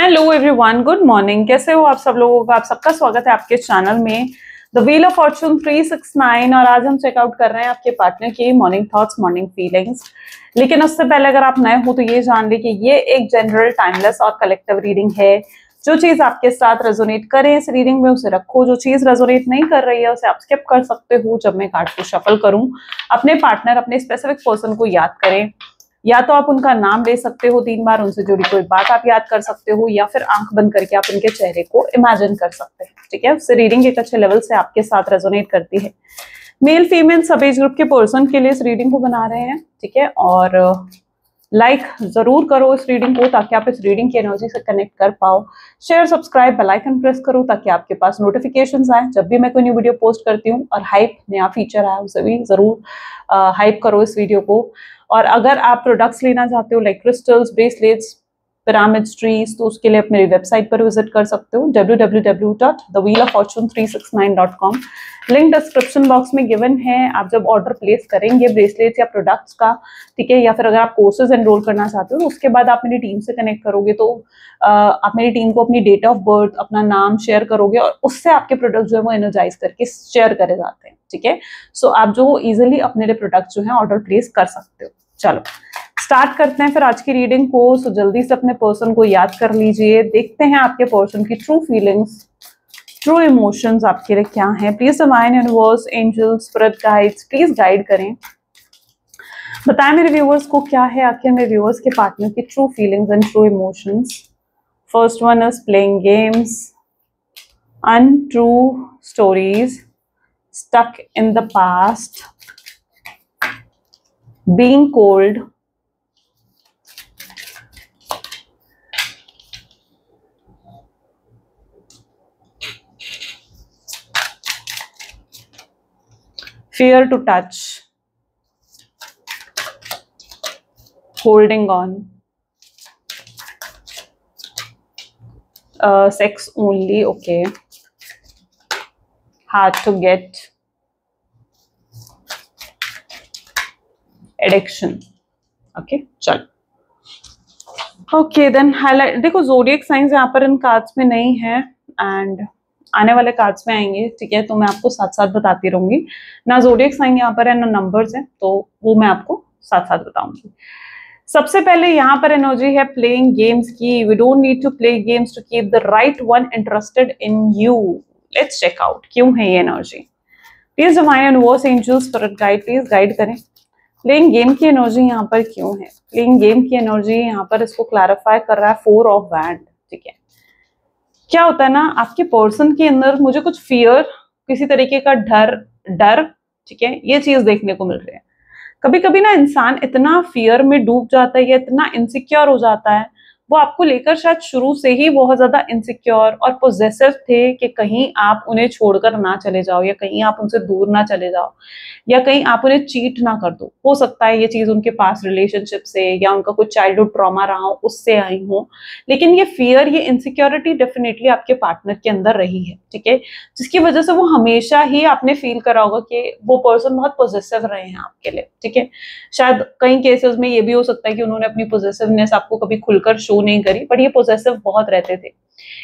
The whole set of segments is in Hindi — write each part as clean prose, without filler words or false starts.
Hello everyone, good morning. कैसे हो आप सब लोगों का? आप सबका स्वागत है आपके चैनल में द व्हील ऑफ फॉर्चून 369। और आज हम चेकआउट कर रहे हैं आपके पार्टनर की मॉर्निंग थॉट्स, मॉर्निंग फीलिंग्स। लेकिन उससे पहले अगर आप नए हो तो ये जान ले कि ये एक जनरल, टाइमलेस और कलेक्टिव रीडिंग है। जो चीज आपके साथ रेजोनेट करे इस रीडिंग में उसे रखो, जो चीज रेजोनेट नहीं कर रही है उसे आप स्किप कर सकते हो। जब मैं कार्ड को शफल करूं, अपने पार्टनर, अपने स्पेसिफिक पर्सन को याद करें। या तो आप उनका नाम ले सकते हो 3 बार, उनसे जुड़ी कोई बात आप याद कर सकते हो, या फिर आंख बंद करके आप उनके चेहरे को इमेजिन कर सकते हैं। ठीक है, उससे रीडिंग एक अच्छे लेवल से आपके साथ रेजोनेट करती है। मेल फीमेल सब एज ग्रुप के पर्सन के लिए इस रीडिंग को बना रहे हैं। ठीक है, और लाइक जरूर करो इस रीडिंग को ताकि आप इस रीडिंग की एनर्जी से कनेक्ट कर पाओ। Share, subscribe, bell icon press करो ताकि आपके पास नोटिफिकेशंस आए जब भी मैं कोई न्यू वीडियो पोस्ट करती हूँ। और हाइप नया फीचर आया उसे भी जरूर हाइप करो इस वीडियो को। और अगर आप प्रोडक्ट्स लेना चाहते हो like crystals, bracelets, pyramids, trees, तो उसके लिए आप मेरी वेबसाइट पर विजिट कर सकते हो www.thewheeloffortune369.com। लिंक डिस्क्रिप्शन बॉक्स में गिवन है। आप जब ऑर्डर प्लेस करेंगे ब्रेसलेट्स या प्रोडक्ट्स का, ठीक है, या फिर अगर आप कोर्सेज एनरोल करना चाहते हो तो उसके बाद आप मेरी टीम से कनेक्ट करोगे तो आप मेरी टीम को अपनी डेट ऑफ बर्थ, अपना नाम शेयर करोगे और उससे आपके प्रोडक्ट जो है वो एनर्जाइज करके शेयर करे जाते हैं। ठीक है, सो आप जो इजिली अपने लिए प्रोडक्ट जो है ऑर्डर प्लेस कर सकते हो। चलो स्टार्ट करते हैं फिर आज की रीडिंग को। सो जल्दी से अपने पर्सन को याद कर लीजिए। देखते हैं आपके पर्सन की ट्रू फीलिंग्स, ट्रू इमोशंस आपके लिए क्या है। Please divine universe, angels, spirit guides please guide करें। बताएं मेरे व्यूअर्स को क्या है आखिर मेरे व्यूअर्स के पार्टनर की true feelings and true emotions. First one is playing games, untrue stories, stuck in the past, being cold, fear to touch, holding on, sex only, okay, hard to get, addiction. Okay चलो, ओके देन हाईलाइट। देखो ज़ोडिएक साइंस यहाँ पर इन कार्ड्स में नहीं है एंड आने वाले कार्ड्स में आएंगे। ठीक है, तो मैं आपको साथ साथ बताती रहूंगी। ना ज़ोडिएक साइन यहाँ पर है ना नंबर्स है, तो वो मैं आपको साथ साथ बताऊंगी। सबसे पहले यहाँ पर एनर्जी है प्लेइंग गेम्स की। We don't need to play games to keep the right one interested in you. Let's check out क्यों है ये energy. Please divine universe, angels, spirit guide please guide करें। प्लेइंग गेम की एनर्जी यहाँ पर क्यों है? प्लेइंग गेम की एनर्जी यहाँ पर इसको क्लैरिफाई कर रहा है 4 ऑफ वैंड। ठीक है, क्या होता है ना, आपके पर्सन के अंदर मुझे कुछ फियर, किसी तरीके का डर, ठीक है, ये चीज देखने को मिल रही है। कभी कभी ना इंसान इतना फियर में डूब जाता है या इतना इनसिक्योर हो जाता है, वो आपको लेकर शायद शुरू से ही बहुत ज्यादा इनसिक्योर और पोजेसिव थे कि कहीं आप उन्हें छोड़कर ना चले जाओ या कहीं आप उनसे दूर ना चले जाओ या कहीं आप उन्हें चीट ना कर दो। हो सकता है ये चीज उनके पास रिलेशनशिप से या उनका कुछ चाइल्डहुड ट्रॉमा रहा हो उससे आई हो, लेकिन ये फियर, ये इनसिक्योरिटी डेफिनेटली आपके पार्टनर के अंदर रही है। ठीक है, जिसकी वजह से वो हमेशा ही आपने फील करा होगा कि वो पर्सन बहुत पॉजिटिव रहे हैं आपके लिए। ठीक है, शायद कई केसेस में ये भी हो सकता है कि उन्होंने अपनी पॉजिटिवनेस आपको कभी खुलकर शो नहीं करी, बट ये पॉजिटिव बहुत रहते थे।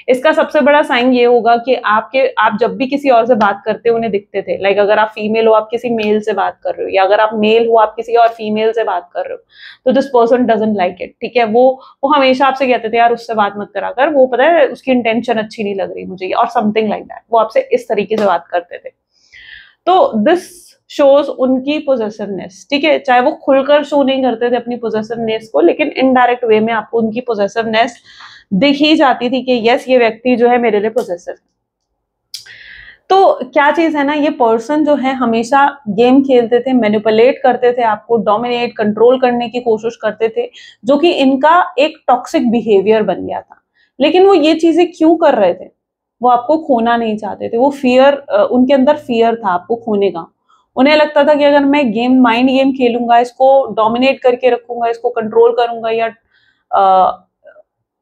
इसका सबसे बड़ा साइन ये होगा कि आप जब भी किसी और से बात करते हो उन्हें दिखते थे। लाइक अगर आप फीमेल हो आप किसी मेल से बात कर रहे हो, या अगर आप मेल हो आप किसी और फीमेल से बात कर रहे हो, तो this person doesn't like it. ठीक है, वो हमेशा आपसे कहते थे यार उससे बात मत करा कर, वो पता है उसकी इंटेंशन अच्छी नहीं लग रही मुझे, और समथिंग लाइक दैट। वो आपसे इस तरीके से बात करते थे। तो दिस शोज उनकी पोजेसिवनेस। ठीक है, चाहे वो खुलकर शो नहीं करते थे अपनी पोजेसिवनेस को, लेकिन इनडायरेक्ट वे में आपको उनकी पोजेसिवनेस दिख ही जाती थी कि यस ये व्यक्ति जो है मेरे लिए पोजेसिव है। तो क्या चीज है ना, ये पर्सन जो है हमेशा गेम खेलते थे, मैनिपुलेट करते थे, आपको डोमिनेट, कंट्रोल करने की कोशिश करते थे, जो कि इनका एक टॉक्सिक बिहेवियर बन गया था। लेकिन वो ये चीजें क्यों कर रहे थे? वो आपको खोना नहीं चाहते थे। वो फियर, उनके अंदर फियर था आपको खोने का। उन्हें लगता था कि अगर मैं माइंड गेम खेलूंगा, इसको डोमिनेट करके रखूंगा, इसको कंट्रोल करूंगा या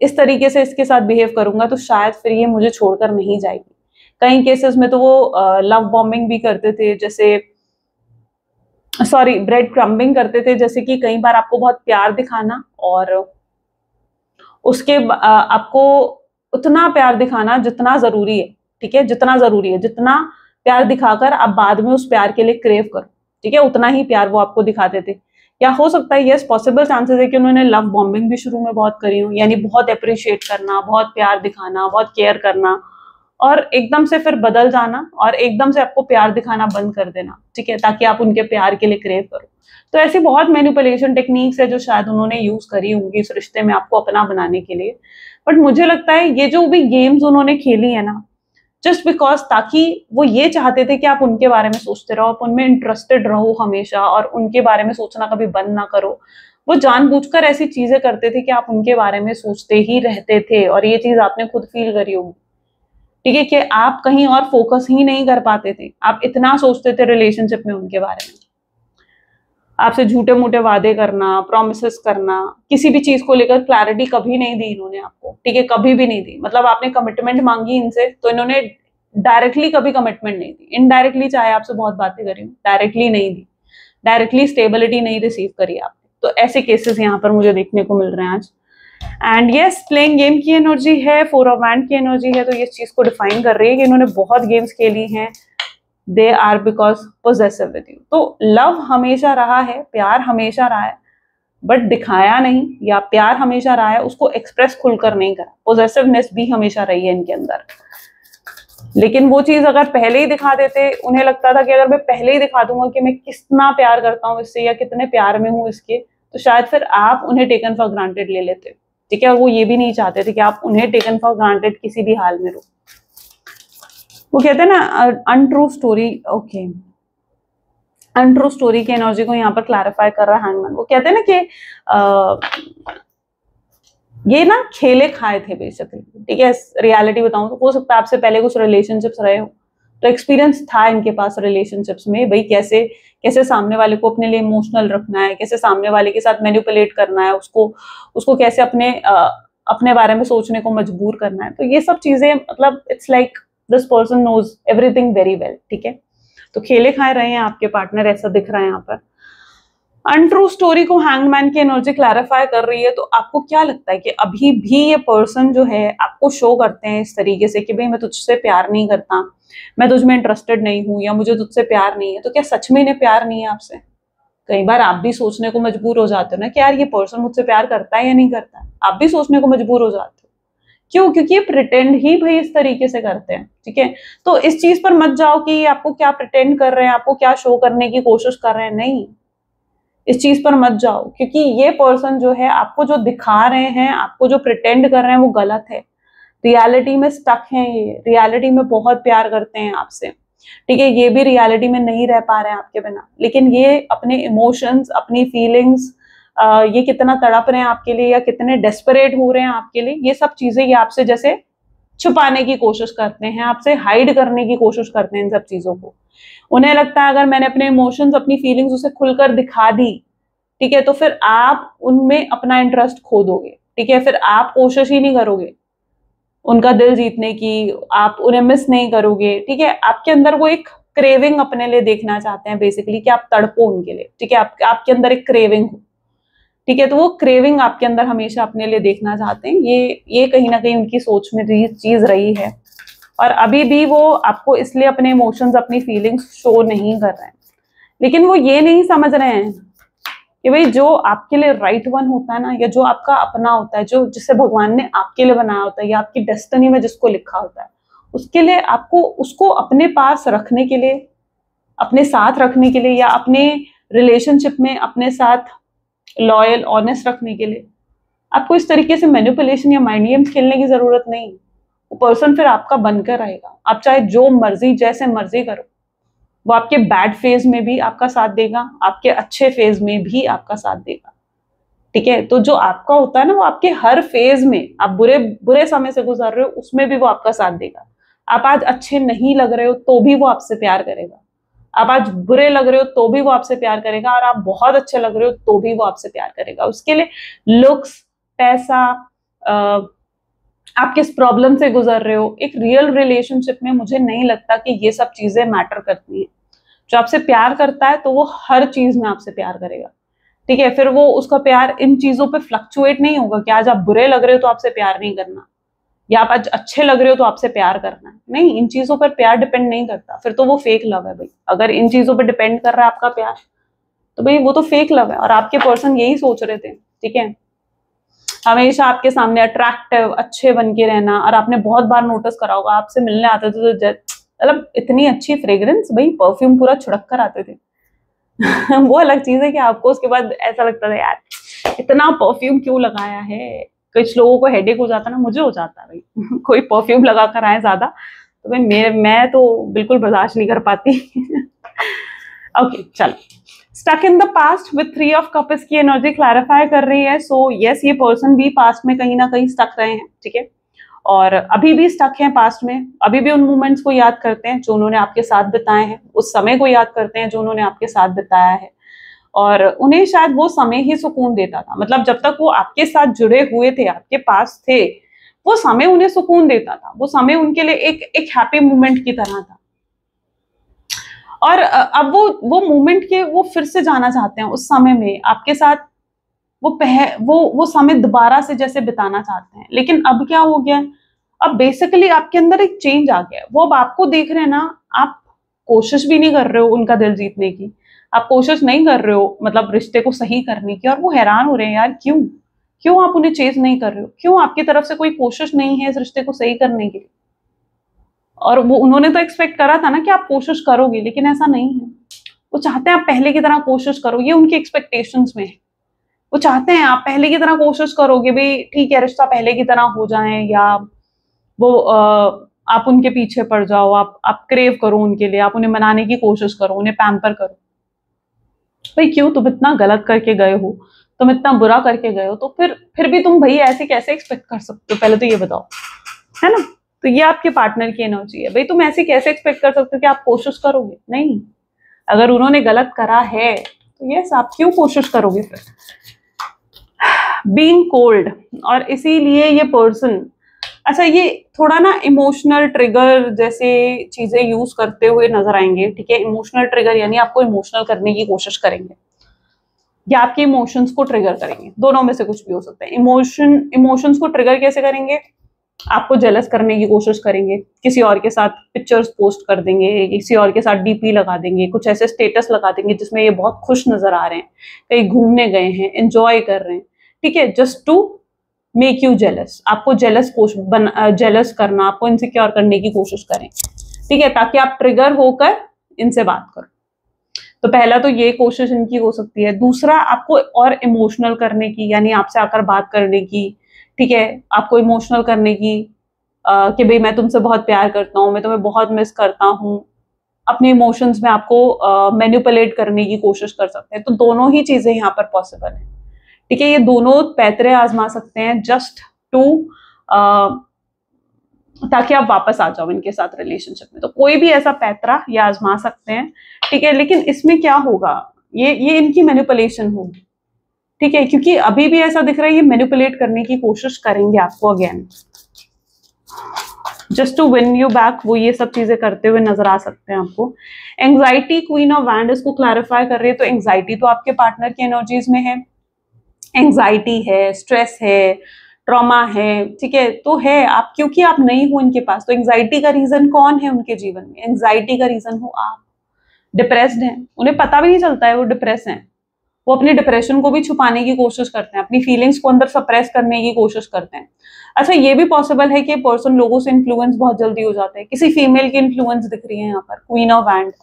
इस तरीके से इसके साथ बिहेव करूंगा, तो शायद फिर ये मुझे छोड़कर नहीं जाएगी। कई केसेस में तो वो लव बॉम्बिंग भी करते थे, जैसे ब्रेड क्रम्बिंग करते थे, जैसे कि कई बार आपको बहुत प्यार दिखाना और आपको उतना प्यार दिखाना जितना जरूरी है, ठीक है, जितना जरूरी है, जितना प्यार दिखाकर आप बाद में उस प्यार के लिए क्रेव करो, ठीक है, उतना ही प्यार वो आपको दिखाते थे। या हो सकता है, यस, पॉसिबल चांसेस है कि उन्होंने लव बॉम्बिंग भी शुरू में बहुत करी हो, यानी बहुत अप्रिशिएट करना, बहुत प्यार दिखाना, बहुत केयर करना, और एकदम से फिर बदल जाना और एकदम से आपको प्यार दिखाना बंद कर देना, ठीक है, ताकि आप उनके प्यार के लिए क्रेव करो। तो ऐसी बहुत मैनिपुलेशन टेक्निक्स है जो शायद उन्होंने यूज करी होंगी इस रिश्ते में आपको अपना बनाने के लिए। बट मुझे लगता है ये जो भी गेम्स उन्होंने खेली है ना, जस्ट बिकॉज, ताकि वो ये चाहते थे कि आप उनके बारे में सोचते रहो, आप उनमें इंटरेस्टेड रहो हमेशा और उनके बारे में सोचना कभी बंद ना करो। वो जानबूझकर ऐसी चीजें करते थे कि आप उनके बारे में सोचते ही रहते थे, और ये चीज आपने खुद फील करी होगी, ठीक है, कि आप कहीं और फोकस ही नहीं कर पाते थे, आप इतना सोचते थे रिलेशनशिप में उनके बारे में। आपसे झूठे मूठे वादे करना, प्रोमिसेस करना, किसी भी चीज को लेकर क्लैरिटी कभी नहीं दी इन्होंने आपको, ठीक है, कभी भी नहीं दी। मतलब आपने कमिटमेंट मांगी इनसे तो इन्होंने डायरेक्टली कभी कमिटमेंट नहीं दी, इनडायरेक्टली चाहे आपसे बहुत बातें करी, डायरेक्टली नहीं दी, डायरेक्टली स्टेबिलिटी नहीं रिसीव करी आपने। तो ऐसे केसेस यहाँ पर मुझे देखने को मिल रहे हैं आज। एंड यस, प्लेइंग गेम की एनर्जी है, 4 ऑफ वैंड की एनर्जी है, तो ये चीज को डिफाइन कर रही है कि इन्होंने बहुत गेम्स खेली हैं। They are because possessive with you. तो लव हमेशा रहा है, प्यार हमेशा रहा है, बट दिखाया नहीं, या प्यार हमेशा रहा है उसको एक्सप्रेस खुलकर नहीं करा। पोजेसिवनेस भी हमेशा रही है इनके अंदर, लेकिन वो चीज अगर पहले ही दिखा देते, उन्हें लगता था कि अगर मैं पहले ही दिखा दूंगा कि मैं कितना प्यार करता हूँ इससे या कितने प्यार में हूँ इसके, तो शायद फिर आप उन्हें टेकन फॉर ग्रांटेड ले लेते, ठीक है। और वो ये भी नहीं चाहते थे कि आप उन्हें टेकन फॉर ग्रांटेड किसी भी हाल में रहो। वो कहते हैं ना untrue story, okay, untrue story की एनर्जी को यहाँ पर क्लैरिफाई कर रहा है हैंगमैन। वो कहते हैं ना कि ये ना खेले खाए थे बेसिकली, ठीक है। रियलिटी बताऊं तो हो सकता है आपसे पहले कुछ रिलेशनशिप्स रहे हो, तो एक्सपीरियंस था इनके पास रिलेशनशिप्स में, भाई कैसे कैसे सामने वाले को अपने लिए इमोशनल रखना है, कैसे सामने वाले के साथ मैनिपुलेट करना है, उसको कैसे अपने बारे में सोचने को मजबूर करना है। तो ये सब चीजें, मतलब it's like this person knows everything very well, ठीक है। तो खेले खाए रहे हैं आपके पार्टनर, ऐसा दिख रहा है यहाँ पर। अनट्रू स्टोरी को हैंगमैन की एनर्जी क्लैरिफाई कर रही है। तो आपको क्या लगता है कि अभी भी ये पर्सन जो है आपको शो करते हैं इस तरीके से कि भाई मैं तुझसे प्यार नहीं करता, मैं तुझ में इंटरेस्टेड नहीं हूं, या मुझे तुझसे प्यार नहीं है, तो क्या सच में इन्हें प्यार नहीं है आपसे? कई बार आप भी सोचने को मजबूर हो जाते हो ना कि यार ये पर्सन मुझसे प्यार करता है या नहीं करता है, आप भी सोचने को मजबूर हो जाते हो। क्यों? क्योंकि ये प्रिटेंड ही भाई इस तरीके से करते हैं, ठीक है। तो इस चीज पर मत जाओ कि ये आपको क्या प्रिटेंड कर रहे हैं, आपको क्या शो करने की कोशिश कर रहे हैं, नहीं, इस चीज पर मत जाओ, क्योंकि ये पर्सन जो है आपको जो दिखा रहे हैं, आपको जो प्रिटेंड कर रहे हैं वो गलत है। रियलिटी में स्टक हैं, ये रियलिटी में बहुत प्यार करते हैं आपसे, ठीक है। ये भी रियलिटी में नहीं रह पा रहे हैं आपके बिना, लेकिन ये अपने इमोशंस, अपनी फीलिंग्स, ये कितना तड़प रहे हैं आपके लिए या कितने डेस्परेट हो रहे हैं आपके लिए, ये सब चीजें ये आपसे जैसे छुपाने की कोशिश करते हैं, आपसे हाइड करने की कोशिश करते हैं इन सब चीजों को। उन्हें लगता है अगर मैंने अपने इमोशंस, अपनी फीलिंग्स उसे खुलकर दिखा दी, ठीक है, तो फिर आप उनमें अपना इंटरेस्ट खो दोगे, ठीक है, फिर आप कोशिश ही नहीं करोगे उनका दिल जीतने की, आप उन्हें मिस नहीं करोगे, ठीक है। आपके अंदर वो एक क्रेविंग अपने लिए देखना चाहते हैं बेसिकली, कि आप तड़पो उनके लिए, ठीक है, आपके अंदर एक क्रेविंग हो, ठीक है। तो वो क्रेविंग आपके अंदर हमेशा अपने लिए देखना चाहते हैं, ये कहीं ना कहीं उनकी सोच में चीज रही है, और अभी भी वो आपको इसलिए अपने इमोशंस, अपनी फीलिंग्स शो नहीं कर रहे हैं। लेकिन वो ये नहीं समझ रहे हैं कि भाई जो आपके लिए राइट वन होता है ना, या जो आपका अपना होता है, जो जिसे भगवान ने आपके लिए बनाया होता है, या आपकी डेस्टिनी में जिसको लिखा होता है, उसके लिए आपको उसको अपने पास रखने के लिए, अपने साथ रखने के लिए, या अपने रिलेशनशिप में अपने साथ लॉयल, ऑनेस्ट रखने के लिए आपको इस तरीके से मैनिपुलेशन या माइंड गेम्स खेलने की जरूरत नहीं। वो पर्सन फिर आपका बनकर रहेगा, आप चाहे जो मर्जी, जैसे मर्जी करो, वो आपके बैड फेज में भी आपका साथ देगा, आपके अच्छे फेज में भी आपका साथ देगा, ठीक है। तो जो आपका होता है ना, वो आपके हर फेज में, आप बुरे समय से गुजर रहे हो उसमें भी वो आपका साथ देगा। आप आज अच्छे नहीं लग रहे हो तो भी वो आपसे प्यार करेगा, आप आज बुरे लग रहे हो तो भी वो आपसे प्यार करेगा, और आप बहुत अच्छे लग रहे हो तो भी वो आपसे प्यार करेगा। उसके लिए लुक्स, पैसा, आप किस प्रॉब्लम से गुजर रहे हो, एक रियल रिलेशनशिप में मुझे नहीं लगता कि ये सब चीजें मैटर करती हैं। जो आपसे प्यार करता है तो वो हर चीज में आपसे प्यार करेगा, ठीक है, फिर वो उसका प्यार इन चीजों पे फ्लक्चुएट नहीं होगा कि आज आप बुरे लग रहे हो तो आपसे प्यार नहीं करना, या आप आज अच्छे लग रहे हो तो आपसे प्यार करना है। नहीं, इन चीजों पर प्यार डिपेंड नहीं करता, फिर तो वो फेक लव है भाई। अगर इन चीजों पर डिपेंड कर रहा है आपका प्यार तो भाई वो तो फेक लव है। और आपके पर्सन यही सोच रहे थे, ठीक है, हमेशा आपके सामने अट्रैक्टिव अच्छे बन के रहना। और आपने बहुत बार नोटिस करा होगा, आपसे मिलने आते थे तो मतलब इतनी अच्छी फ्रेग्रेंस, भाई परफ्यूम पूरा छिड़क कर आते थे। वो अलग चीज है कि आपको उसके बाद ऐसा लगता था यार इतना परफ्यूम क्यों लगाया है। कुछ लोगों को हेडेक हो जाता ना, मुझे हो जाता है भाई कोई परफ्यूम लगा कर आए ज्यादा तो भाई मैं तो बिल्कुल बर्दाश्त नहीं कर पाती। ओके चलो, stuck in the past with 3 of cups की एनर्जी क्लैरिफाई कर रही है। सो यस, ये पर्सन भी पास्ट में कहीं ना कहीं स्टक रहे हैं, ठीक है, और अभी भी स्टक हैं पास्ट में, अभी भी उन मोमेंट्स को याद करते हैं जो उन्होंने आपके साथ बिताए हैं, उस समय को याद करते हैं जो उन्होंने आपके साथ बिताया है। और उन्हें शायद वो समय ही सुकून देता था, मतलब जब तक वो आपके साथ जुड़े हुए थे, आपके पास थे, वो समय उन्हें सुकून देता था। वो समय उनके लिए एक हैप्पी मोमेंट की तरह था। और अब वो मोमेंट के वो फिर से जाना चाहते हैं उस समय में आपके साथ, वो समय दोबारा से जैसे बिताना चाहते हैं। लेकिन अब क्या हो गया, अब बेसिकली आपके अंदर एक चेंज आ गया है। वो अब आपको देख रहे हैं ना, आप कोशिश भी नहीं कर रहे हो उनका दिल जीतने की, आप कोशिश नहीं कर रहे हो मतलब रिश्ते को सही करने की, और वो हैरान हो रहे हैं यार क्यों आप उन्हें चेज नहीं कर रहे हो, क्यों आपकी तरफ से कोई कोशिश नहीं है इस रिश्ते को सही करने के लिए। और वो उन्होंने तो एक्सपेक्ट करा था ना कि आप कोशिश करोगे, लेकिन ऐसा नहीं है। वो चाहते हैं आप पहले की तरह कोशिश करो, ये उनकी एक्सपेक्टेशंस में है। वो चाहते हैं आप पहले की तरह कोशिश करोगे, भाई ठीक है रिश्ता पहले की तरह हो जाए, या वो आप उनके पीछे पड़ जाओ, आप क्रेव करो उनके लिए, आप उन्हें मनाने की कोशिश करो, उन्हें पैम्पर करो। भाई क्यों, तुम इतना गलत करके गए हो, तुम इतना बुरा करके गए हो, तो फिर भी तुम भाई ऐसे कैसे एक्सपेक्ट कर सकते हो, पहले तो ये बताओ, है ना। तो ये आपके पार्टनर की एनर्जी है। भाई तुम ऐसे कैसे एक्सपेक्ट कर सकते हो कि आप कोशिश करोगे, नहीं। अगर उन्होंने गलत करा है तो यस, आप क्यों कोशिश करोगे फिर। बीइंग कोल्ड, और इसीलिए ये पर्सन, अच्छा ये थोड़ा ना इमोशनल ट्रिगर जैसे चीजें यूज करते हुए नजर आएंगे, ठीक है। इमोशनल ट्रिगर यानी आपको इमोशनल करने की कोशिश करेंगे या आपके इमोशंस को ट्रिगर करेंगे, दोनों में से कुछ भी हो सकता है। इमोशंस को ट्रिगर कैसे करेंगे, आपको जेलस करने की कोशिश करेंगे, किसी और के साथ पिक्चर्स पोस्ट कर देंगे, किसी और के साथ डीपी लगा देंगे, कुछ ऐसे स्टेटस लगा देंगे जिसमें ये बहुत खुश नजर आ रहे हैं, कहीं घूमने गए हैं, एंजॉय कर रहे हैं, ठीक है, just to make you jealous. आपको जेलस करना, आपको इनसिक्योर करने की कोशिश करें, ठीक है, ताकि आप ट्रिगर होकर इनसे बात करो। तो पहला तो ये कोशिश इनकी हो सकती है। दूसरा, आपको और इमोशनल करने की, यानी आपसे आकर बात करने की, ठीक है, आपको इमोशनल करने की कि भाई मैं तुमसे बहुत प्यार करता हूँ, मैं तुम्हें बहुत मिस करता हूँ। अपने इमोशंस में आपको मैनिपुलेट करने की कोशिश कर सकते हैं। तो दोनों ही चीजें यहाँ पर पॉसिबल है, ठीक है। ये दोनों पैतरे आजमा सकते हैं जस्ट टू ताकि आप वापस आ जाओ इनके साथ रिलेशनशिप में। तो कोई भी ऐसा पैतरा ये आजमा सकते हैं, ठीक है। लेकिन इसमें क्या होगा, ये इनकी मैनिपुलेशन होगी, ठीक है, क्योंकि अभी भी ऐसा दिख रहा है ये मैनिपुलेट करने की कोशिश करेंगे आपको again, just to win you back. वो ये सब चीजें करते हुए नजर आ सकते हैं आपको। एंग्जाइटी, क्वीन ऑफ वैंड इसको क्लैरिफाई कर रही है। तो एंग्जाइटी तो आपके पार्टनर की एनर्जीज में है, एंग्जाइटी है, स्ट्रेस है, ट्रॉमा है, ठीक है, तो है आप, क्योंकि आप नहीं हो इनके पास। तो एंग्जाइटी का रीजन कौन है उनके जीवन में, एंग्जाइटी का रीजन हो आप। डिप्रेस्ड हैं, उन्हें पता भी नहीं चलता है वो डिप्रेस हैं। वो अपने डिप्रेशन को भी छुपाने की कोशिश करते हैं, अपनी फीलिंग्स को अंदर सप्रेस करने की कोशिश करते हैं। अच्छा ये भी पॉसिबल है कि पर्सन लोगों से इन्फ्लुएंस बहुत जल्दी हो जाते हैं। किसी फीमेल की इन्फ्लुएंस दिख रही है यहाँ पर, क्वीन ऑफ वैंड,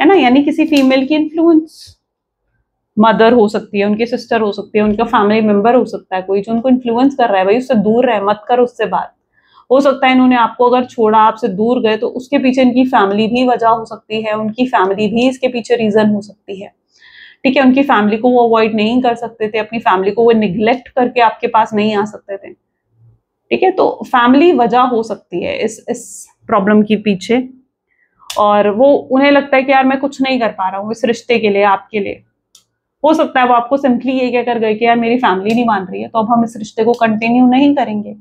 है ना, यानी किसी फीमेल की इन्फ्लुएंस, मदर हो सकती है, उनकी सिस्टर हो सकती है, उनका फैमिली मेंबर हो सकता है, कोई जो उनको इन्फ्लुएंस कर रहा है, भाई उससे दूर रहे, मत कर उससे बात। हो सकता है इन्होंने आपको अगर छोड़ा, आपसे दूर गए, तो उसके पीछे इनकी फैमिली भी वजह हो सकती है, उनकी फैमिली भी इसके पीछे रीजन हो सकती है, ठीक है। उनकी फैमिली को वो अवॉइड नहीं कर सकते थे, अपनी फैमिली को वो निग्लेक्ट करके आपके पास नहीं आ सकते थे, ठीक है। तो फैमिली वजह हो सकती है इस प्रॉब्लम के पीछे, और वो उन्हें लगता है कि यार मैं कुछ नहीं कर पा रहा हूँ इस रिश्ते के लिए, आपके लिए। हो सकता है वो आपको सिंपली ये कहकर गए कि यार मेरी फैमिली नहीं मान रही है, तो अब हम इस रिश्ते को कंटिन्यू नहीं करेंगे,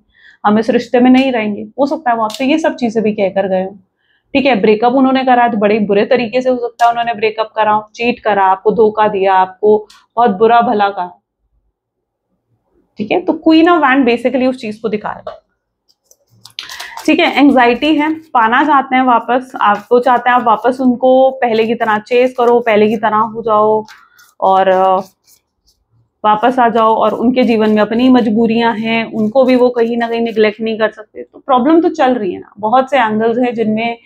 हम इस रिश्ते में नहीं रहेंगे। हो सकता है वो आपसे ये सब चीजें भी कहकर गए हो, ठीक है, ब्रेकअप उन्होंने करा है तो बड़े बुरे तरीके से हो सकता है उन्होंने ब्रेकअप करा, चीट करा, आपको धोखा दिया, आपको बहुत बुरा भला कहा। ठीक है, तो क्वीन ऑफ वैंड बेसिकली उस चीज को दिखा रहा है। ठीक है, एंग्जाइटी है, पाना चाहते हैं वापस, आपको चाहते हैं आप वापस उनको पहले की तरह चेस करो, पहले की तरह हो जाओ और वापस आ जाओ, और उनके जीवन में अपनी मजबूरियां हैं, उनको भी वो कहीं ना कहीं निग्लेक्ट नहीं कर सकते। तो प्रॉब्लम तो चल रही है ना, बहुत से एंगल्स हैं जिनमें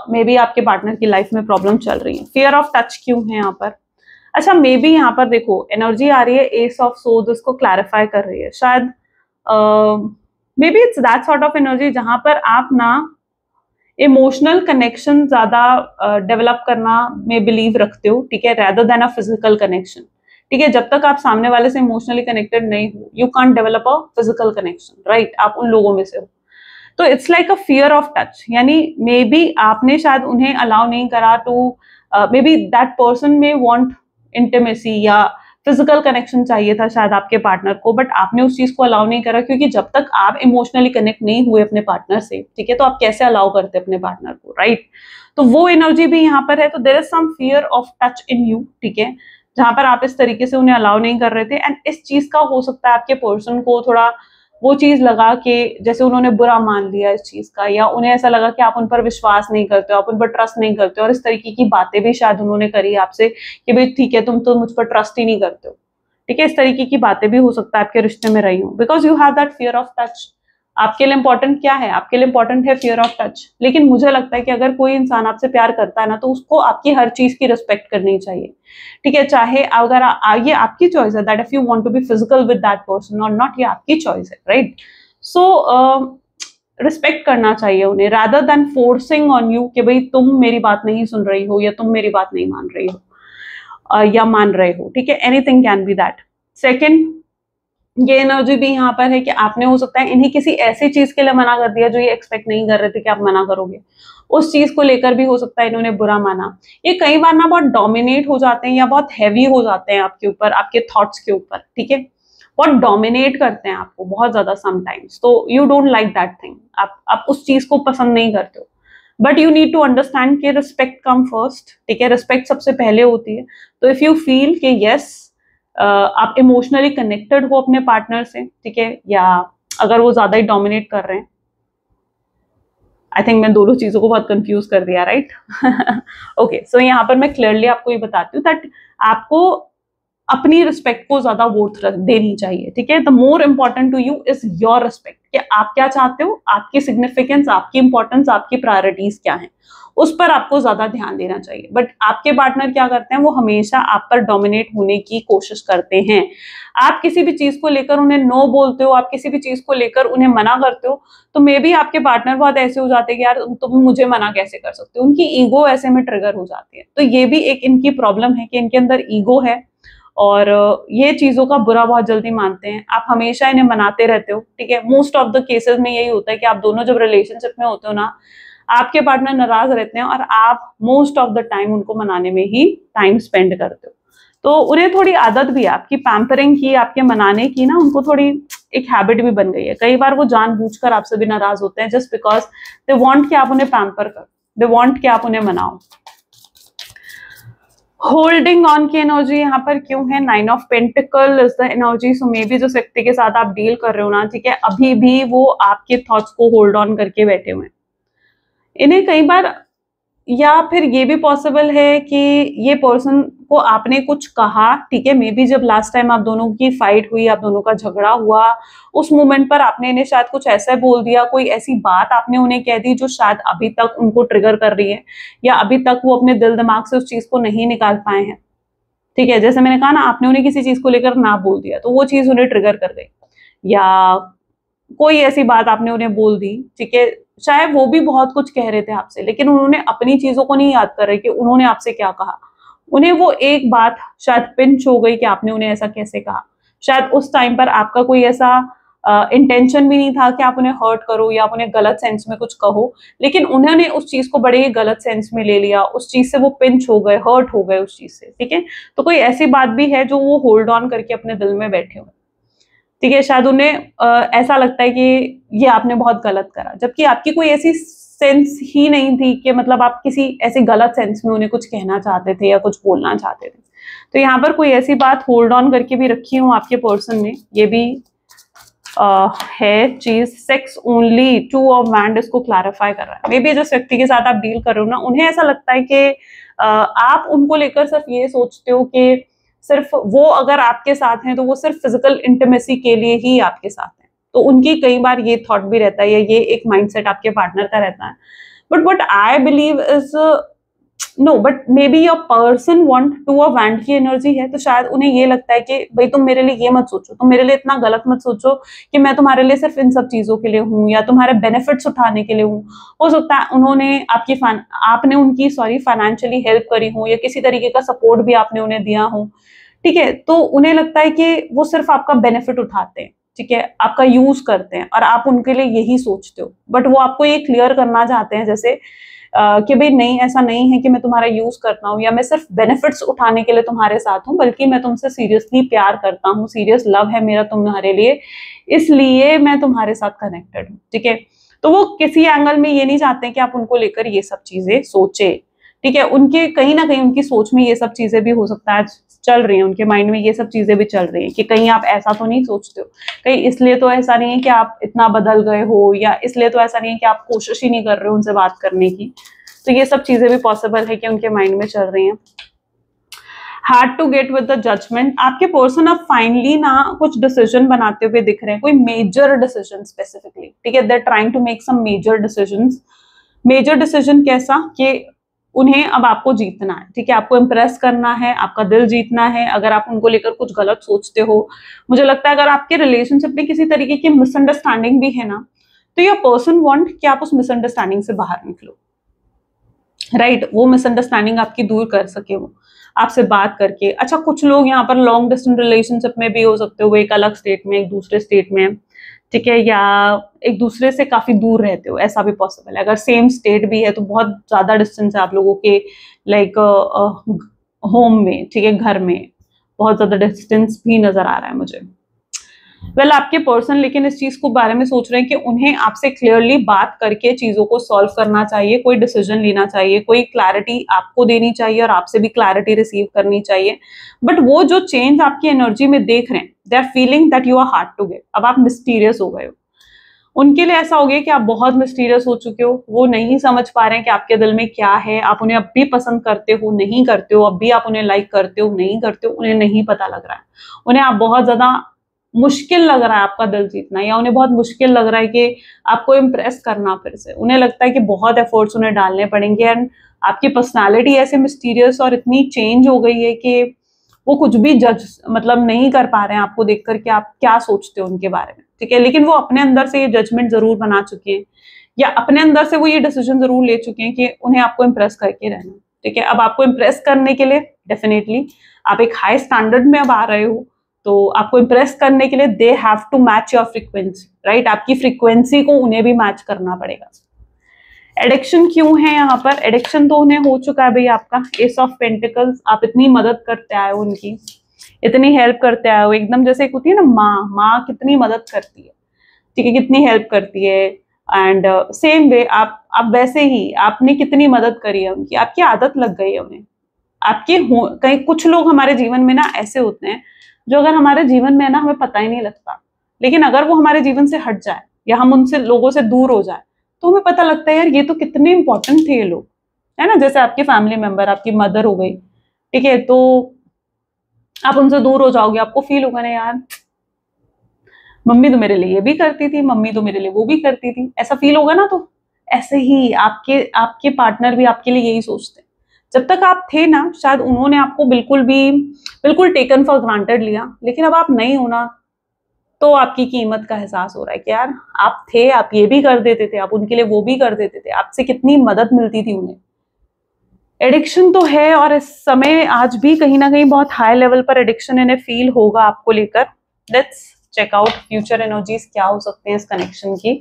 मे बी आपके पार्टनर की लाइफ में प्रॉब्लम चल रही है। फियर ऑफ टच क्यों है यहाँ पर? अच्छा, मे बी यहाँ पर देखो एनर्जी आ रही है एस ऑफ सोर्ड्स, उसको क्लैरिफाई कर रही है शायद। May be it's that sort of energy जहां पर आप ना इमोशनल कनेक्शन ज्यादा डेवलप करना में बिलीव रखते हो, ठीक है, रेदर देन अ फिजिकल कनेक्शन। ठीक है, जब तक आप सामने वाले से इमोशनली कनेक्टेड नहीं हो, you can't develop a physical connection, right? आप उन लोगों में से हो। तो it's like a fear of touch, यानी मे बी आपने शायद उन्हें अलाउ नहीं करा to, maybe that person में वांट इंटीमेसी या फिजिकल कनेक्शन चाहिए था शायद आपके पार्टनर को, बट आपने उस चीज को अलाउ नहीं करा, क्योंकि जब तक आप इमोशनली कनेक्ट नहीं हुए अपने पार्टनर से, ठीक है, तो आप कैसे अलाउ करते अपने पार्टनर को, राइट? तो वो एनर्जी भी यहाँ पर है। तो there is some fear of touch in you, ठीक है, जहां पर आप इस तरीके से उन्हें अलाउ नहीं कर रहे थे। एंड इस चीज का हो सकता है आपके पर्सन को थोड़ा वो चीज लगा कि जैसे उन्होंने बुरा मान लिया इस चीज का, या उन्हें ऐसा लगा कि आप उन पर विश्वास नहीं करते हो, आप उन पर ट्रस्ट नहीं करते हो, और इस तरीके की बातें भी शायद उन्होंने करी आपसे कि भाई ठीक है, तुम तो मुझ पर ट्रस्ट ही नहीं करते हो। ठीक है, इस तरीके की बातें भी हो सकता है आपके रिश्ते में रही हो, because you have that fear of touch. आपके लिए इंपॉर्टेंट क्या है? आपके लिए इंपॉर्टेंट है फियर ऑफ टच। लेकिन मुझे लगता है कि अगर कोई इंसान आपसे प्यार करता है ना, तो उसको आपकी हर चीज की रिस्पेक्ट करनी चाहिए। ठीक है, चाहे अगर ये आपकी चॉइस है that if you want to be physical with that person और नॉट, ये आपकी चॉइस है, राइट? सो रिस्पेक्ट करना चाहिए उन्हें, rather than forcing on you कि भाई तुम मेरी बात नहीं सुन रही हो या तुम मेरी बात नहीं मान रही हो या मान रहे हो। ठीक है, anything can be that. Second, ये एनर्जी भी यहाँ पर है कि आपने हो सकता है इन्हें किसी ऐसी चीज के लिए मना कर दिया जो ये एक्सपेक्ट नहीं कर रहे थे कि आप मना करोगे, उस चीज को लेकर भी हो सकता है इन्होंने बुरा माना। ये कई बार ना बहुत डोमिनेट हो जाते हैं या बहुत हैवी हो जाते हैं आपके ऊपर, आपके थॉट्स के ऊपर, ठीक है, बहुत डोमिनेट करते हैं आपको बहुत ज्यादा समटाइम्स। तो you don't like that thing, आप उस चीज को पसंद नहीं करते हो, but you need to understand कि रिस्पेक्ट कम फर्स्ट। ठीक है, रिस्पेक्ट सबसे पहले होती है। तो इफ यू फील कि यस आप इमोशनली कनेक्टेड हो अपने पार्टनर से, ठीक है, या अगर वो ज्यादा ही डोमिनेट कर रहे हैं, आई थिंक मैं दोनों चीजों को बहुत कंफ्यूज कर दिया, राइट? ओके, सो यहाँ पर मैं क्लियरली आपको ये बताती हूँ दैट आपको अपनी रिस्पेक्ट को ज्यादा वर्थ देनी चाहिए। ठीक है, the more important to you is your respect, कि आप क्या चाहते हो, आपकी सिग्निफिकेंस, आपकी इंपॉर्टेंस, आपकी प्रायोरिटीज क्या है, उस पर आपको ज्यादा ध्यान देना चाहिए। बट आपके पार्टनर क्या करते हैं, वो हमेशा आप पर डोमिनेट होने की कोशिश करते हैं। आप किसी भी चीज को लेकर उन्हें नो बोलते हो, आप किसी भी चीज को लेकर उन्हें मना करते हो, तो मे बी आपके पार्टनर बहुत ऐसे हो जाते हैं कि यार तुम मुझे मना कैसे कर सकते हो, उनकी ईगो ऐसे में ट्रिगर हो जाती है। तो ये भी एक इनकी प्रॉब्लम है कि इनके अंदर ईगो है और ये चीजों का बुरा बहुत जल्दी मानते हैं। आप हमेशा इन्हें मनाते रहते हो, ठीक है, मोस्ट ऑफ द केसेस में यही होता है कि आप दोनों जब रिलेशनशिप में होते हो ना, आपके पार्टनर नाराज रहते हैं और आप मोस्ट ऑफ द टाइम उनको मनाने में ही टाइम स्पेंड करते हो। तो उन्हें थोड़ी आदत भी है आपकी पैम्परिंग की, आपके मनाने की ना, उनको थोड़ी एक हैबिट भी बन गई है। कई बार वो जानबूझकर आपसे भी नाराज होते हैं जस्ट बिकॉज दे वांट कि आप उन्हें पैम्पर करो, दे वांट कि आप उन्हें मनाओ। होल्डिंग ऑन की एनर्जी यहाँ पर क्यों है? 9 of pentacle is the energy. So may be जिस व्यक्ति के साथ आप डील कर रहे हो ना, ठीक है, अभी भी वो आपके थॉट्स को होल्ड ऑन करके बैठे हुए हैं। इन्हें कई बार, या फिर ये भी पॉसिबल है कि ये पर्सन को आपने कुछ कहा, ठीक है, मे बी जब लास्ट टाइम आप दोनों की फाइट हुई, आप दोनों का झगड़ा हुआ, उस मोमेंट पर आपने इन्हें शायद कुछ ऐसा बोल दिया, कोई ऐसी बात आपने उन्हें कह दी जो शायद अभी तक उनको ट्रिगर कर रही है, या अभी तक वो अपने दिल दिमाग से उस चीज को नहीं निकाल पाए हैं। ठीक है, जैसे मैंने कहा ना, आपने उन्हें किसी चीज को लेकर ना बोल दिया, तो वो चीज उन्हें ट्रिगर कर गई, या कोई ऐसी बात आपने उन्हें बोल दी, ठीक है, शायद वो भी बहुत कुछ कह रहे थे आपसे, लेकिन उन्होंने अपनी चीजों को नहीं याद कर रहे कि उन्होंने आपसे क्या कहा। उन्हें वो एक बात शायद पिंच हो गई कि आपने उन्हें ऐसा कैसे कहा। शायद उस टाइम पर आपका कोई ऐसा इंटेंशन भी नहीं था कि आप उन्हें हर्ट करो या आप उन्हें गलत सेंस में कुछ कहो, लेकिन उन्होंने उस चीज को बड़े ही गलत सेंस में ले लिया, उस चीज से वो पिंच हो गए, हर्ट हो गए उस चीज से। ठीक है, तो कोई ऐसी बात भी है जो वो होल्ड ऑन करके अपने दिल में बैठे हुए। ठीक है, शायद उन्हें ऐसा लगता है कि ये आपने बहुत गलत करा, जबकि आपकी कोई ऐसी सेंस ही नहीं थी कि मतलब आप किसी ऐसे गलत सेंस में उन्हें कुछ कहना चाहते थे या कुछ बोलना चाहते थे। तो यहाँ पर कोई ऐसी बात होल्ड ऑन करके भी रखी हूँ आपके पर्सन ने, ये भी है चीज। सेक्स ओनली, 2 ऑफ वैंड इसको क्लैरिफाई कर रहा है। मे बी जिस व्यक्ति के साथ आप डील कर रहे हो ना, उन्हें ऐसा लगता है कि आप उनको लेकर सिर्फ ये सोचते हो कि सिर्फ वो अगर आपके साथ हैं तो वो सिर्फ फिजिकल इंटीमेसी के लिए ही आपके साथ हैं। तो उनकी कई बार ये थॉट भी रहता है या ये एक माइंडसेट आपके पार्टनर का रहता है। But what I believe is no, but maybe your person want to a wand की एनर्जी है, तो शायद उन्हें ये लगता है कि भाई तुम मेरे लिए ये मत सोचो, तुम मेरे लिए इतना गलत मत सोचो कि मैं तुम्हारे लिए सिर्फ इन सब चीजों के लिए हूँ या तुम्हारे बेनिफिट्स उठाने के लिए हूँ। हो सकता है उन्होंने आपने उनकी फाइनेंशियली हेल्प करी हो या किसी तरीके का सपोर्ट भी आपने उन्हें दिया हो, ठीक है, तो उन्हें लगता है कि वो सिर्फ आपका बेनिफिट उठाते हैं, ठीक है, आपका यूज करते हैं और आप उनके लिए यही सोचते हो। बट वो आपको ये क्लियर करना चाहते हैं जैसे कि भाई नहीं, ऐसा नहीं है कि मैं तुम्हारा यूज करता हूँ या मैं सिर्फ बेनिफिट्स उठाने के लिए तुम्हारे साथ हूँ, बल्कि मैं तुमसे सीरियसली प्यार करता हूँ, सीरियस लव है मेरा तुम्हारे लिए, इसलिए मैं तुम्हारे साथ कनेक्टेड हूँ, ठीक है। तो वो किसी एंगल में ये नहीं चाहते कि आप उनको लेकर ये सब चीजें सोचे, ठीक है। उनके कहीं ना कहीं उनकी सोच में ये सब चीजें भी हो सकता है चल रही हैं, उनके माइंड में ये सब चीजें भी चल रही हैं कि कहीं आप ऐसा तो नहीं सोचते हो, कहीं इसलिए तो ऐसा नहीं है कि आप इतना बदल गए हो, या इसलिए तो ऐसा नहीं है कि आप कोशिश ही नहीं कर रहे हो उनसे बात करने की। तो ये सब चीजें भी पॉसिबल है कि उनके माइंड में चल रही हैं। Hard to get with the judgement, आपके पर्सन अब फाइनली ना कुछ डिसीजन बनाते हुए दिख रहे हैं, कोई मेजर डिसीजन स्पेसिफिकली, ठीक है। They are trying to make some major decisions. Major decision कैसा कि उन्हें अब आपको जीतना है, ठीक है, आपको इम्प्रेस करना है, आपका दिल जीतना है। अगर आप उनको लेकर कुछ गलत सोचते हो, मुझे लगता है अगर आपके रिलेशनशिप में किसी तरीके की मिसअंडरस्टैंडिंग भी है ना, तो योर पर्सन वांट कि आप उस मिसअंडरस्टैंडिंग से बाहर निकलो, राइट। वो मिसअंडरस्टैंडिंग आपकी दूर कर सके वो आपसे बात करके। अच्छा, कुछ लोग यहाँ पर लॉन्ग डिस्टेंस रिलेशनशिप में भी हो सकते हो, वो एक अलग स्टेट में, एक दूसरे स्टेट में, ठीक है, या एक दूसरे से काफी दूर रहते हो, ऐसा भी पॉसिबल है। अगर सेम स्टेट भी है तो बहुत ज्यादा डिस्टेंस है आप लोगों के, लाइक होम में, ठीक है, घर में बहुत ज्यादा डिस्टेंस भी नजर आ रहा है मुझे। वेल, आपके पर्सन लेकिन इस चीज को बारे में सोच रहे हैं कि उन्हें आपसे क्लियरली बात करके चीजों को सॉल्व करना चाहिए, कोई डिसीजन लेना चाहिए, कोई क्लैरिटी आपको देनी चाहिए और आपसे भी क्लैरिटी रिसीव करनी चाहिए। बट वो जो चेंज आपकी एनर्जी में देख रहे हैं, they are feeling that you are hard to get. अब आप मिस्टीरियस हो गए हो, उनके लिए ऐसा हो गया कि आप बहुत मिस्टीरियस हो चुके हो, वो नहीं समझ पा रहे हैं कि आपके दिल में क्या है, आप उन्हें अब भी पसंद करते हो नहीं करते हो, अब भी आप उन्हें लाइक करते हो नहीं करते हो, उन्हें नहीं पता लग रहा है। उन्हें आप बहुत ज्यादा मुश्किल लग रहा है आपका दिल जीतना, या उन्हें बहुत मुश्किल लग रहा है कि आपको इम्प्रेस करना फिर से। उन्हें लगता है कि बहुत एफर्ट्स उन्हें डालने पड़ेंगे, एंड आपकी पर्सनालिटी ऐसे मिस्टीरियस और इतनी चेंज हो गई है कि वो कुछ भी जज मतलब नहीं कर पा रहे हैं आपको देखकर कि आप क्या सोचते हो उनके बारे में, ठीक है। लेकिन वो अपने अंदर से ये जजमेंट जरूर बना चुके हैं, या अपने अंदर से वो ये डिसीजन जरूर ले चुके हैं कि उन्हें आपको इम्प्रेस करके रहना, ठीक है। अब आपको इम्प्रेस करने के लिए डेफिनेटली आप एक हाई स्टैंडर्ड में अब आ रहे हो, तो आपको इम्प्रेस करने के लिए they have to match your frequency, right. आपकी फ्रीक्वेंसी को उन्हें भी मैच करना पड़ेगा। एडिक्शन क्यों है यहाँ पर? एडिक्शन तो उन्हें हो चुका है भाई आपका एस ऑफ पेंटिकल्स। आप इतनी मदद करते आए हो उनकी, इतनी हेल्प करते आए हो, एकदम जैसे एक होती है ना माँ कितनी मदद करती है, ठीक है, कितनी हेल्प करती है। एंड सेम वे आप वैसे ही आपने कितनी मदद करी है उनकी, आपकी आदत लग गई है उन्हें। आपके कहीं कुछ लोग हमारे जीवन में ना ऐसे होते हैं जो अगर हमारे जीवन में है ना हमें पता ही नहीं लगता, लेकिन अगर वो हमारे जीवन से हट जाए या हम उनसे लोगों से दूर हो जाए तो हमें पता लगता है यार ये तो कितने इंपॉर्टेंट थे ये लोग, है ना। जैसे आपके फैमिली मेंबर, आपकी मदर हो गई, ठीक है, तो आप उनसे दूर हो जाओगे, आपको फील होगा ना यार मम्मी तो मेरे लिए ये भी करती थी, मम्मी तो मेरे लिए वो भी करती थी, ऐसा फील होगा ना। तो ऐसे ही आपके पार्टनर भी आपके लिए यही सोचते हैं। जब तक आप थे ना शायद उन्होंने आपको बिल्कुल टेकन फॉर ग्रांटेड लिया, लेकिन अब आप नहीं हो ना तो आपकी कीमत का एहसास हो रहा है कि यार आप थे, आप ये भी कर देते थे, आप उनके लिए वो भी कर देते थे, आपसे कितनी मदद मिलती थी उन्हें। एडिक्शन तो है और इस समय आज भी कहीं ना कहीं बहुत हाई लेवल पर एडिक्शन इन्हें फील होगा आपको लेकर। Let's check out future energies क्या हो सकते हैं इस कनेक्शन की।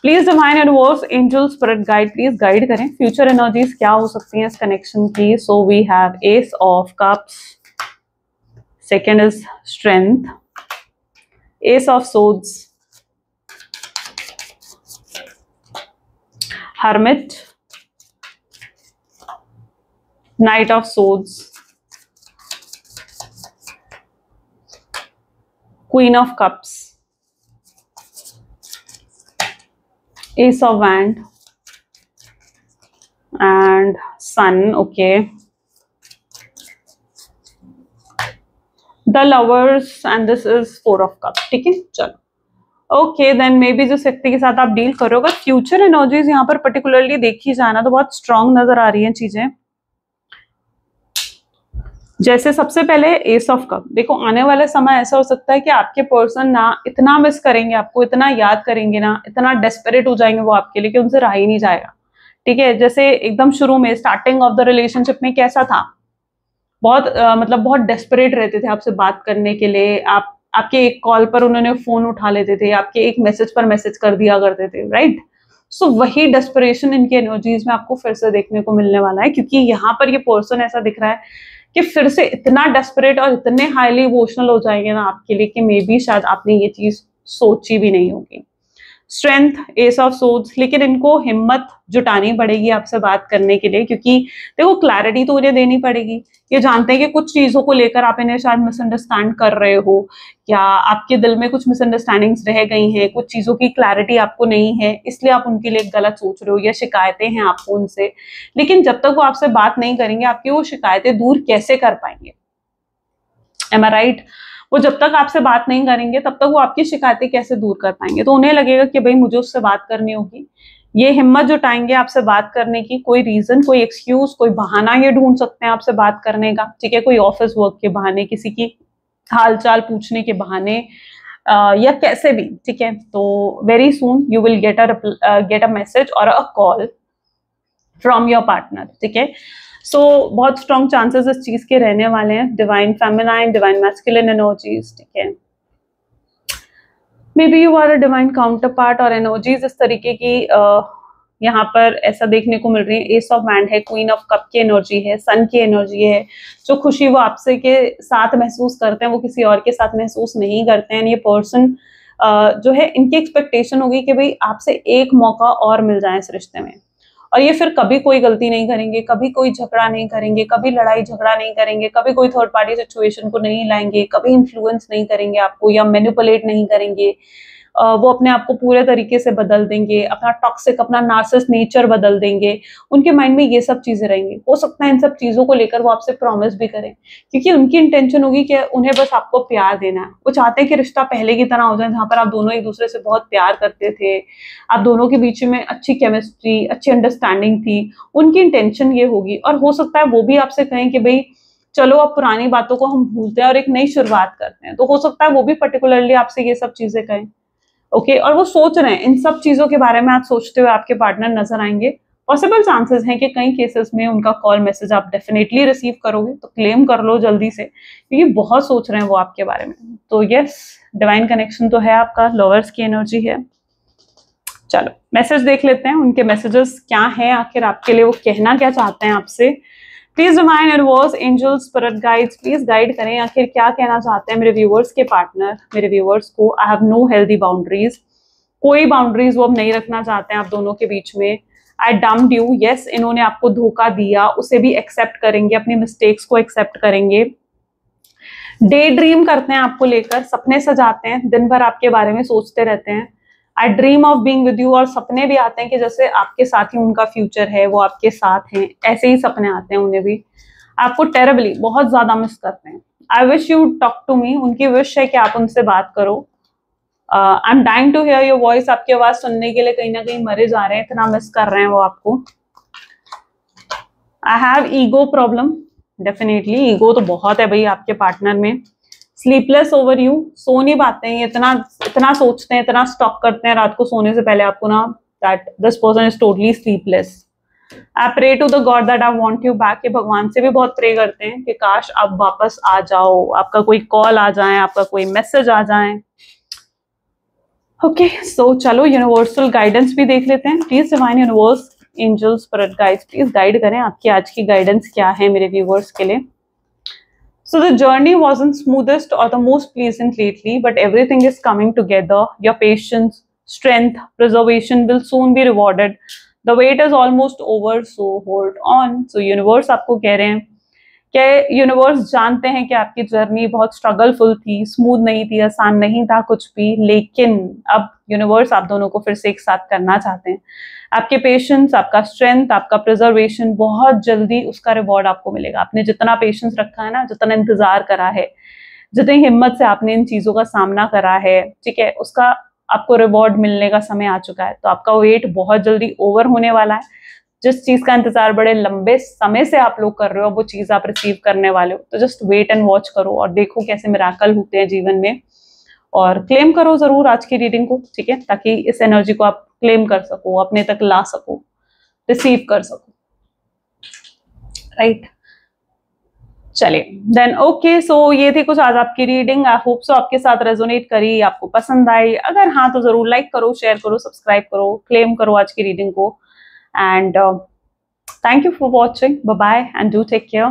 Please divine universe angel spirit guide, please guide करें फ्यूचर एनर्जीज क्या हो सकती हैं इस कनेक्शन की। So we have ace of cups, second is strength, ace of swords, Hermit, Knight of Swords, Queen of Cups, Ace of Wand, and Sun. Okay, The Lovers, and this is Four of Cups. ठीक है, चलो ओके देन मे बी जिस व्यक्ति के साथ आप डील करो, अगर फ्यूचर एनर्जीज यहाँ पर पर्टिकुलरली देखी जाना तो बहुत स्ट्रांग नजर आ रही हैं चीजें। जैसे सबसे पहले एस ऑफ कप, देखो आने वाला समय ऐसा हो सकता है कि आपके पर्सन ना इतना मिस करेंगे आपको, इतना याद करेंगे ना, इतना डेस्परेट हो जाएंगे वो आपके लिए कि उनसे रहा ही नहीं जाएगा। ठीक है, जैसे एकदम शुरू में स्टार्टिंग ऑफ द रिलेशनशिप में कैसा था, बहुत मतलब बहुत डेस्परेट रहते थे आपसे बात करने के लिए, आपके एक कॉल पर उन्होंने फोन उठा लेते थे, आपके एक मैसेज पर मैसेज कर दिया करते थे, राइट। सो वही डेस्परेशन इनके एनर्जीज में आपको फिर से देखने को मिलने वाला है, क्योंकि यहाँ पर ये पर्सन ऐसा दिख रहा है कि फिर से इतना डेस्परेट और इतने हाईली इमोशनल हो जाएंगे ना आपके लिए कि मे बी शायद आपने ये चीज सोची भी नहीं होगी। स्ट्रेंथ, एस ऑफ सोर्ड्स, लेकिन इनको हिम्मत जुटानी पड़ेगी आपसे बात करने के लिए, क्योंकि देखो क्लैरिटी तो उन्हें देनी पड़ेगी। ये जानते हैं कि कुछ चीजों को लेकर आप इन्हें शायद मिसअंडरस्टैंड कर रहे हो, या आपके दिल में कुछ मिसअंडरस्टैंडिंग्स रह गई हैं, कुछ चीजों की क्लैरिटी आपको नहीं है, इसलिए आप उनके लिए गलत सोच रहे हो या शिकायतें हैं आपको उनसे। लेकिन जब तक वो आपसे बात नहीं करेंगे, आपकी वो शिकायतें दूर कैसे कर पाएंगे? एम आई राइट? वो जब तक आपसे बात नहीं करेंगे तब तक वो आपकी शिकायतें कैसे दूर कर पाएंगे? तो उन्हें लगेगा कि भाई मुझे उससे बात करनी होगी, ये हिम्मत जुटाएंगे आपसे बात करने की, कोई रीजन, कोई एक्सक्यूज, कोई बहाना ये ढूंढ सकते हैं आपसे बात करने का। ठीक है, कोई ऑफिस वर्क के बहाने, किसी की हालचाल पूछने के बहाने, या कैसे भी। ठीक है, तो very soon you will get a message और a call from your partner. ठीक है, सो बहुत स्ट्रॉन्ग चांसेस इस चीज के रहने वाले हैं। Divine feminine, divine masculine energies. ठीक है, maybe you are a divine counter part, और एनर्जीज इस तरीके की यहाँ पर ऐसा देखने को मिल रही है। एस ऑफ वैंड है, क्वीन ऑफ कप की एनर्जी है, सन की एनर्जी है। जो खुशी वो आपसे के साथ महसूस करते हैं वो किसी और के साथ महसूस नहीं करते हैं। ये पर्सन जो है, इनकी एक्सपेक्टेशन होगी कि भाई आपसे एक मौका और मिल जाए इस रिश्ते में, और ये फिर कभी कोई गलती नहीं करेंगे, कभी कोई झगड़ा नहीं करेंगे, कभी लड़ाई झगड़ा नहीं करेंगे, कभी कोई थर्ड पार्टी सिचुएशन को नहीं लाएंगे, कभी इन्फ्लुएंस नहीं करेंगे आपको या मैनिपुलेट नहीं करेंगे। वो अपने आप को पूरे तरीके से बदल देंगे, अपना टॉक्सिक, अपना नार्सिसिस्ट नेचर बदल देंगे। उनके माइंड में ये सब चीजें रहेंगी। हो सकता है इन सब चीजों को लेकर वो आपसे प्रॉमिस भी करें, क्योंकि उनकी इंटेंशन होगी कि उन्हें बस आपको प्यार देना है। वो चाहते हैं कि रिश्ता पहले की तरह हो जाए, जहां पर आप दोनों एक दूसरे से बहुत प्यार करते थे, आप दोनों के बीच में अच्छी केमिस्ट्री, अच्छी अंडरस्टैंडिंग थी। उनकी इंटेंशन ये होगी, और हो सकता है वो भी आपसे कहें कि भाई चलो अब पुरानी बातों को हम भूलते हैं और एक नई शुरुआत करते हैं। तो हो सकता है वो भी पर्टिकुलरली आपसे ये सब चीजें कहें। ओके, और वो सोच रहे हैं, इन सब चीजों के बारे में आप सोचते हुए आपके पार्टनर नजर आएंगे। पॉसिबल चांसेस हैं कि कई केसेस में उनका कॉल मैसेज आप डेफिनेटली रिसीव करोगे, तो क्लेम कर लो जल्दी से, क्योंकि बहुत सोच रहे हैं वो आपके बारे में। तो यस, डिवाइन कनेक्शन तो है आपका, लवर्स की एनर्जी है। चलो मैसेज देख लेते हैं, उनके मैसेजेस क्या है, आखिर आपके लिए वो कहना क्या चाहते हैं आपसे। Please divine universe, angels, spirit guides, please guide करें, आखिर क्या कहना चाहते हैं मेरे व्यूअर्स के पार्टनर, मेरे व्यूअर्स को। I have no healthy boundaries, कोई बाउंड्रीज वो अब नहीं रखना चाहते हैं आप दोनों के बीच में। आई डम्प्ड यू, यस, इन्होंने आपको धोखा दिया, उसे भी एक्सेप्ट करेंगे, अपनी मिस्टेक्स को एक्सेप्ट करेंगे। डे ड्रीम करते हैं आपको लेकर, सपने सजाते हैं, दिन भर आपके बारे में सोचते रहते हैं। आई dream of being with you, और सपने भी आते हैं कि जैसे आपके साथ ही उनका फ्यूचर है, वो आपके साथ हैं, ऐसे ही सपने आते हैं उन्हें भी। आपको टेरेबली बहुत ज्यादा मिस करते हैं। I wish you talk to me, उनकी विश है कि आप उनसे बात करो। I am dying to hear your voice, आपकी आवाज सुनने के लिए कहीं ना कहीं मरे जा रहे हैं, इतना मिस कर रहे हैं वो आपको। I have ego problem, definitely ego तो बहुत है भाई आपके पार्टनर में। स्लीपलेस ओवर यू, सो नहीं पाते हैं, इतना सोचते हैं, इतना स्टॉक करते हैं रात को सोने से पहले आपको ना, that this person is totally sleepless. I pray to the god that I want you back, ये भगवान से भी बहुत प्रे करते हैं कि काश आप वापस आ जाओ, आपका कोई कॉल आ जाए, आपका कोई मैसेज आ जाए। ओके, सो चलो यूनिवर्सल गाइडेंस भी देख लेते हैं। Please divine universe, angels, spirit guides, please guide करें, आपकी आज की गाइडेंस क्या है मेरे व्यूअर्स के लिए। So the journey wasn't smoothest or the most pleasant lately, but everything is coming together. Your patience, strength, preservation will soon be rewarded. The wait is almost over, so hold on. So universe आपको कह रहे हैं कि यूनिवर्स जानते हैं कि आपकी जर्नी बहुत स्ट्रगलफुल थी, स्मूथ नहीं थी, आसान नहीं था कुछ भी, लेकिन अब यूनिवर्स आप दोनों को फिर से एक साथ करना चाहते हैं। आपके पेशेंस, आपका स्ट्रेंथ, आपका प्रिजर्वेशन, बहुत जल्दी उसका रिवॉर्ड आपको मिलेगा। आपने जितना पेशेंस रखा है ना, जितना इंतजार करा है, जितनी हिम्मत से आपने इन चीजों का सामना करा है, ठीक है, उसका आपको रिवॉर्ड मिलने का समय आ चुका है। तो आपका वेट बहुत जल्दी ओवर होने वाला है। जिस चीज का इंतजार बड़े लंबे समय से आप लोग कर रहे हो, वो चीज आप रिसीव करने वाले हो। तो जस्ट वेट एंड वॉच करो और देखो कैसे मिराकल होते हैं जीवन में, और क्लेम करो जरूर आज की रीडिंग को, ठीक है, ताकि इस एनर्जी को आप क्लेम कर सको, अपने तक ला सको, रिसीव कर सको, राइट। चलिए देन ओके, सो ये थी कुछ आज आपकी रीडिंग। आई होप सो आपके साथ रेजोनेट करी, आपको पसंद आई। अगर हाँ तो जरूर लाइक करो, शेयर करो, सब्सक्राइब करो, क्लेम करो आज की रीडिंग को। And thank you for watching, bye bye and do take care.